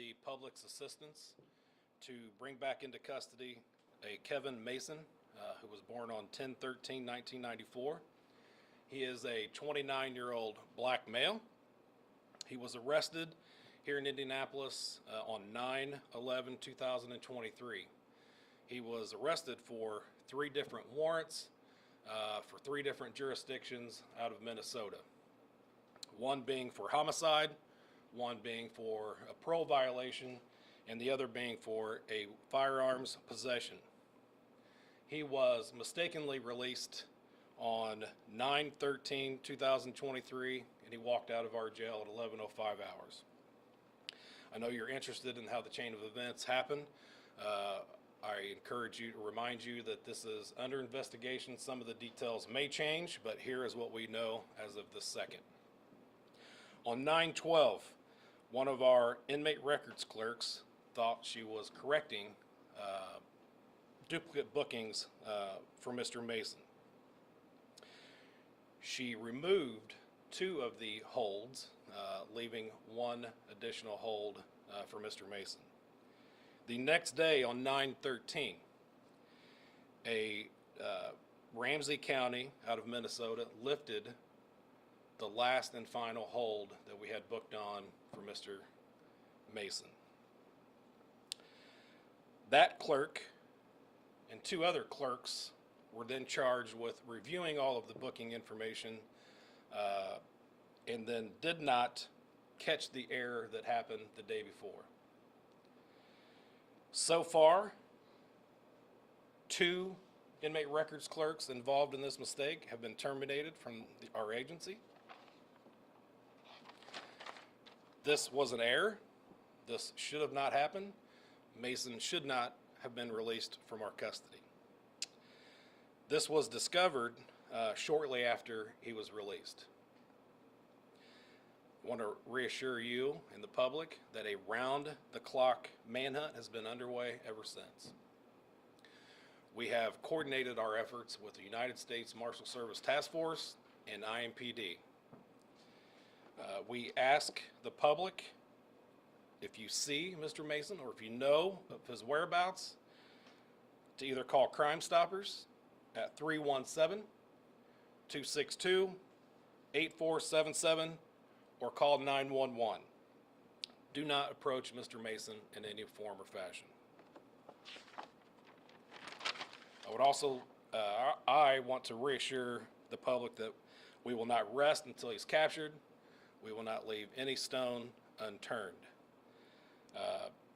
the public's assistance to bring back into custody a Kevin Mason, who was born on 10/13/1994. He is a 29-year-old black male. He was arrested here in Indianapolis on 9/11/2023. He was arrested for 3 different warrants for 3 different jurisdictions out of Minnesota. One being for homicide, one being for a parole violation, and the other being for a firearms possession. He was mistakenly released on 9/13/2023, and he walked out of our jail at 11:05 hours. I know you're interested in how the chain of events happened. I encourage you to remind you that this is under investigation. Some of the details may change, but here is what we know as of this second. On 9/12, one of our inmate records clerks thought she was correcting duplicate bookings for Mr. Mason. She removed 2 of the holds, leaving 1 additional hold for Mr. Mason. The next day on 9/13, a Ramsey County out of Minnesota lifted the last and final hold that we had booked on for Mr. Mason. That clerk and 2 other clerks were then charged with reviewing all of the booking information and then did not catch the error that happened the day before. So far, 2 inmate records clerks involved in this mistake have been terminated from our agency. This was an error. This should have not happened. Mason should not have been released from our custody. This was discovered shortly after he was released. I want to reassure you and the public that a round-the-clock manhunt has been underway ever since. We have coordinated our efforts with the United States Marshal Service Task Force and IMPD. We ask the public, if you see Mr. Mason or if you know of his whereabouts, to either call Crime Stoppers at 317-262-8477 or call 911. Do not approach Mr. Mason in any form or fashion. I would also, I want to reassure the public that we will not rest until he's captured. We will not leave any stone unturned.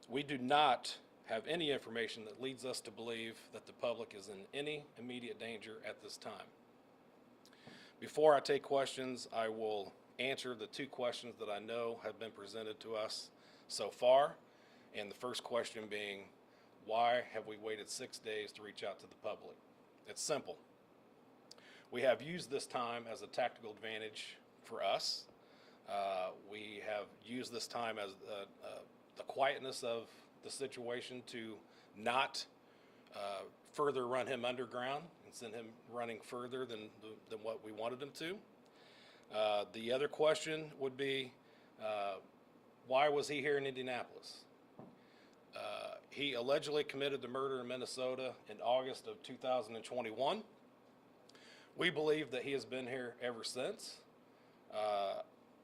We do not have any information that leads us to believe that the public is in any immediate danger at this time. Before I take questions, I will answer the 2 questions that I know have been presented to us so far. And the first question being, why have we waited 6 days to reach out to the public? It's simple. We have used this time as a tactical advantage for us. We have used this time as the quietness of the situation to not further run him underground and send him running further than what we wanted him to. The other question would be, why was he here in Indianapolis? He allegedly committed the murder in Minnesota in August of 2021. We believe that he has been here ever since,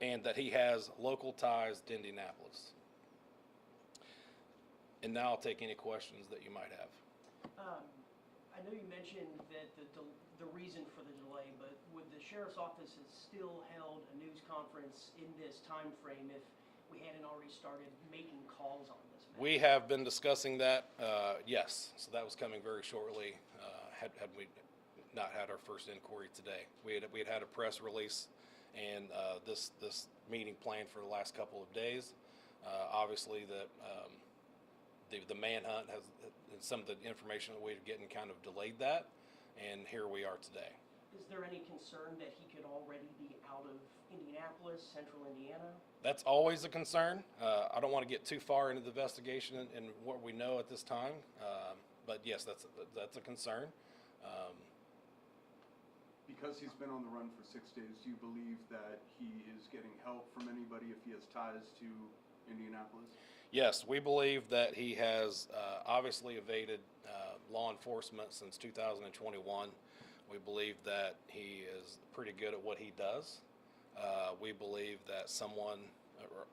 and that he has local ties to Indianapolis. And now I'll take any questions that you might have. I know you mentioned that the reason for the delay, but would the sheriff's office have still held a news conference in this time frame if we hadn't already started making calls on this matter? We have been discussing that, yes. So that was coming very shortly, had we not had our first inquiry today. We had a press release and this meeting planned for the last couple of days. Obviously that the manhunt has, and some of the information that we're getting kind of delayed that, and here we are today. Is there any concern that he could already be out of Indianapolis, central Indiana? That's always a concern. I don't want to get too far into the investigation and what we know at this time, but yes, that's a concern. Because he's been on the run for 6 days, do you believe that he is getting help from anybody if he has ties to Indianapolis? Yes, we believe that he has obviously evaded law enforcement since 2021. We believe that he is pretty good at what he does. We believe that someone,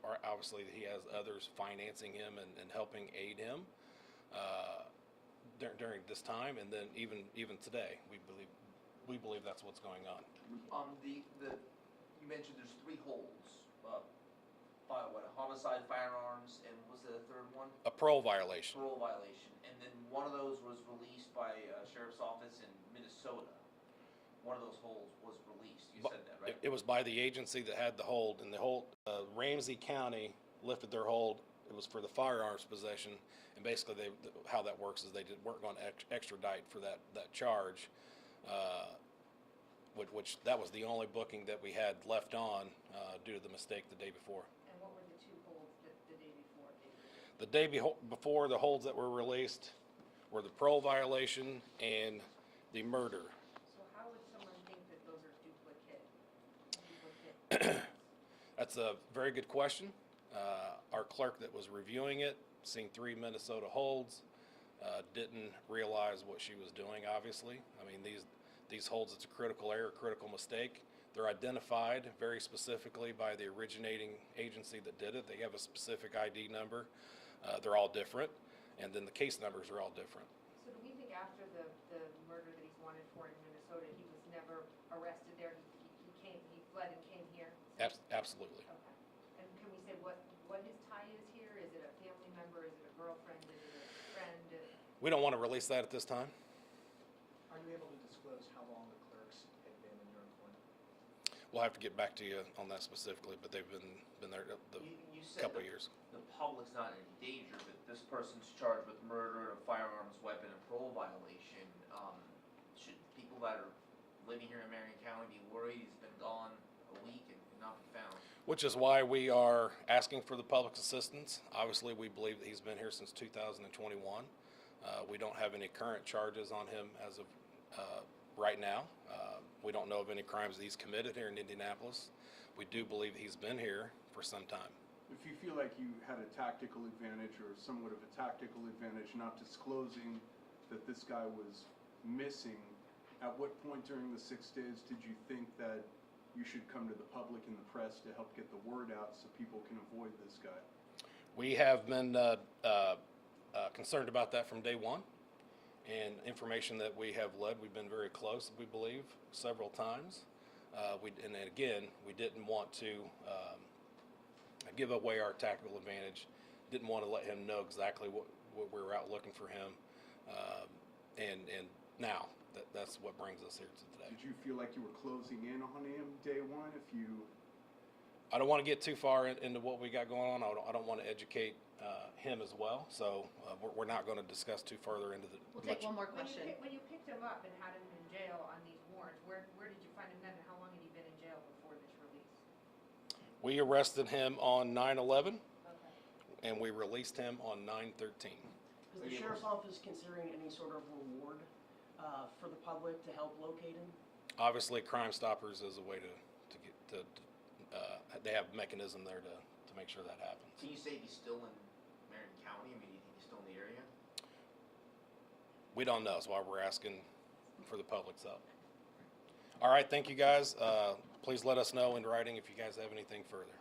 or obviously he has others financing him and helping aid him during this time, and then even today, we believe that's what's going on. You mentioned there's 3 holds. What, a homicide, firearms, and what was the third one? A parole violation. Parole violation. And then one of those was released by Sheriff's Office in Minnesota. One of those holds was released. You said that, right? It was by the agency that had the hold, and the hold, Ramsey County lifted their hold. It was for the firearms possession, and basically how that works is weren't going to extradite for that charge, which that was the only booking that we had left on due to the mistake the day before. And what were the 2 holds the day before? The day before, the holds that were released were the parole violation and the murder. So how would someone think that those are duplicate? That's a very good question. Our clerk that was reviewing it, seen 3 Minnesota holds, didn't realize what she was doing, obviously. I mean, these holds, it's a critical error, critical mistake. They're identified very specifically by the originating agency that did it. They have a specific ID number. They're all different, and then the case numbers are all different. So do we think after the murder that he's wanted for in Minnesota, he was never arrested there? He fled and came here? Absolutely. Okay. And can we say what his tie is here? Is it a family member? Is it a girlfriend? Is it a friend? We don't want to release that at this time. Are you able to disclose how long the clerks had been in your employment? We'll have to get back to you on that specifically, but they've been there the You said couple of that years. the public's not in danger, but this person's charged with murder, a firearms, weapon, and parole violation. Should people that are living here in Marion County be worried he's been gone a week and not be found? Which is why we are asking for the public's assistance. Obviously, we believe that he's been here since 2021. We don't have any current charges on him as of right now. We don't know of any crimes that he's committed here in Indianapolis. We do believe he's been here for some time. If you feel like you had a tactical advantage or somewhat of a tactical advantage not disclosing that this guy was missing, at what point during the 6 days did you think that you should come to the public and the press to help get the word out so people can avoid this guy? We have been concerned about that from day one, and information that we have led, we've been very close, we believe, several times. And again, we didn't want to give away our tactical advantage, didn't want to let him know exactly what we were out looking for him, and now that's what brings us here to today. Did you feel like you were closing in on him day one? I don't want to get too far into what we got going on. I don't want to educate him as well, so we're not going to discuss too further into the. We'll take one more When question. you picked him up and had him in jail on these warrants, where did you find him then, and how long had he been in jail before this release? We arrested him on 9/11, Okay. and we released him on 9/13. Is the sheriff's office considering any sort of reward for the public to help locate him? Obviously, Crime Stoppers is a way to get to. They have a mechanism there to make sure that happens. Can you say he's still in Marion County? I mean, do you think he's still in the area? We don't know. That's why we're asking for the public's help. All right, thank you guys. Please let us know in writing if you guys have anything further.